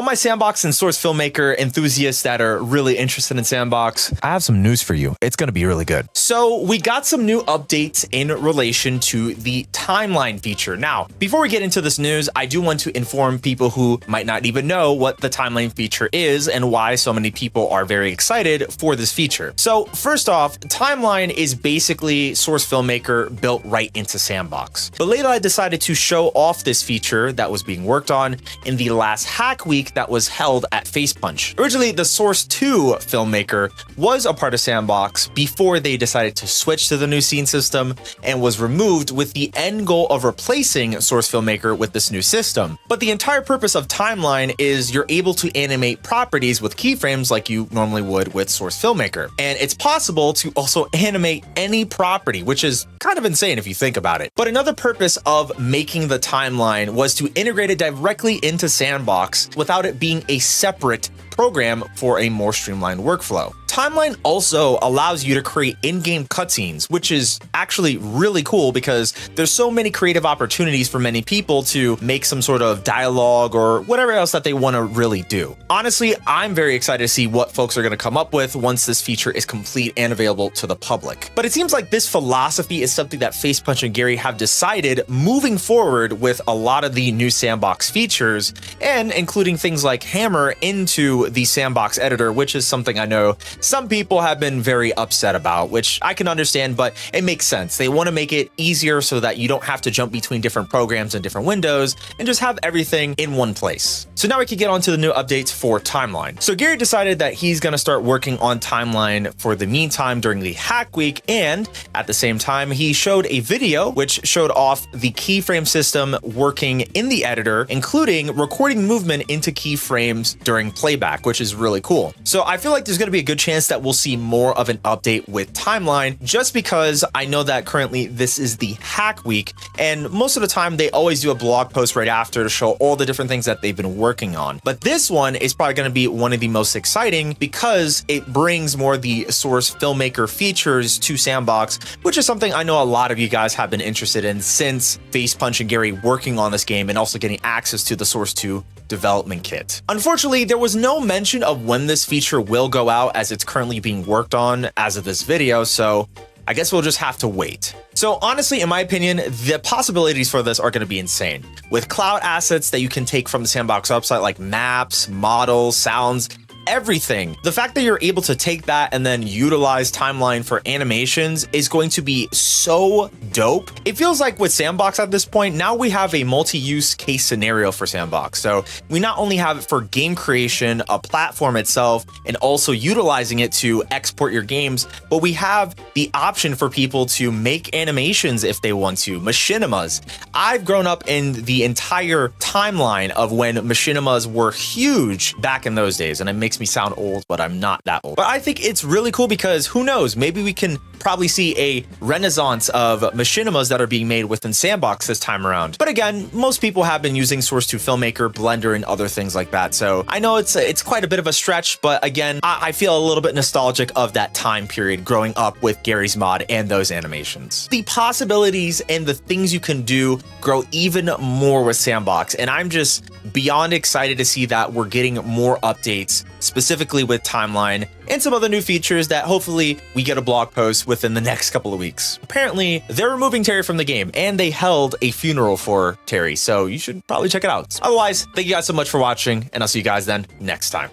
my S&box and Source Filmmaker enthusiasts that are really interested in S&box, I have some news for you. It's going to be really good. So we got some new updates in relation to the timeline feature. Now, before we get into this news, I do want to inform people who might not even know what the timeline feature is and why so many people are very excited for this feature. So first off, timeline is basically Source Filmmaker built right into S&box. But later I decided to show off this feature that was being worked on in the last hack week that was held at FacePunch. Originally, the Source 2 Filmmaker was a part of S&box before they decided to switch to the new scene system and was removed with the end goal of replacing Source Filmmaker with this new system. But the entire purpose of timeline is you're able to animate properties with keyframes like you normally would with Source Filmmaker. And it's possible to also animate any property, which is kind of insane if you think about it. But another purpose of making the timeline was to integrate it directly into S&box without it being a separate program for a more streamlined workflow. Timeline also allows you to create in-game cutscenes, which is actually really cool because there's so many creative opportunities for many people to make some sort of dialogue or whatever else that they want to really do. Honestly, I'm very excited to see what folks are going to come up with once this feature is complete and available to the public. But it seems like this philosophy is something that FacePunch and Gary have decided moving forward with a lot of the new S&box features, and including things like Hammer into the S&box editor, which is something I know some people have been very upset about, which I can understand, but it makes sense. They want to make it easier so that you don't have to jump between different programs and different windows and just have everything in one place. So now we can get on to the new updates for timeline. So Gary decided that he's going to start working on timeline for the meantime during the hack week, and at the same time he showed a video which showed off the keyframe system working in the editor, including recording movement into keyframes during playback, which is really cool. So I feel like there's going to be a good chance that we'll see more of an update with timeline, just because I know that currently this is the hack week, and most of the time they always do a blog post right after to show all the different things that they've been working on. But this one is probably going to be one of the most exciting because it brings more of the Source Filmmaker features to S&box, which is something I know a lot of you guys have been interested in since FacePunch and Gary working on this game and also getting access to the Source 2 development kit. Unfortunately, there was no mention of when this feature will go out, as it's currently being worked on as of this video, so I guess we'll just have to wait. So honestly, in my opinion, the possibilities for this are going to be insane. With cloud assets that you can take from the S&box website, like maps, models, sounds, everything. The fact that you're able to take that and then utilize timeline for animations is going to be so dope. It feels like with S&box at this point, now we have a multi-use case scenario for S&box. So we not only have it for game creation, a platform itself, and also utilizing it to export your games, but we have the option for people to make animations if they want to, machinimas. I've grown up in the entire timeline of when machinimas were huge back in those days, and it makes me sound old, but I'm not that old. But I think it's really cool because who knows, maybe we can probably see a renaissance of machinimas that are being made within S&box this time around. But again, most people have been using Source 2 Filmmaker, Blender, and other things like that. So I know it's quite a bit of a stretch, but again, I feel a little bit nostalgic of that time period growing up with Gary's mod and those animations. The possibilities and the things you can do grow even more with S&box, and I'm just beyond excited to see that we're getting more updates, specifically with timeline and some other new features that hopefully we get a blog post within the next couple of weeks. Apparently, they're removing Terry from the game, and they held a funeral for Terry, so you should probably check it out. Otherwise, thank you guys so much for watching, and I'll see you guys then next time.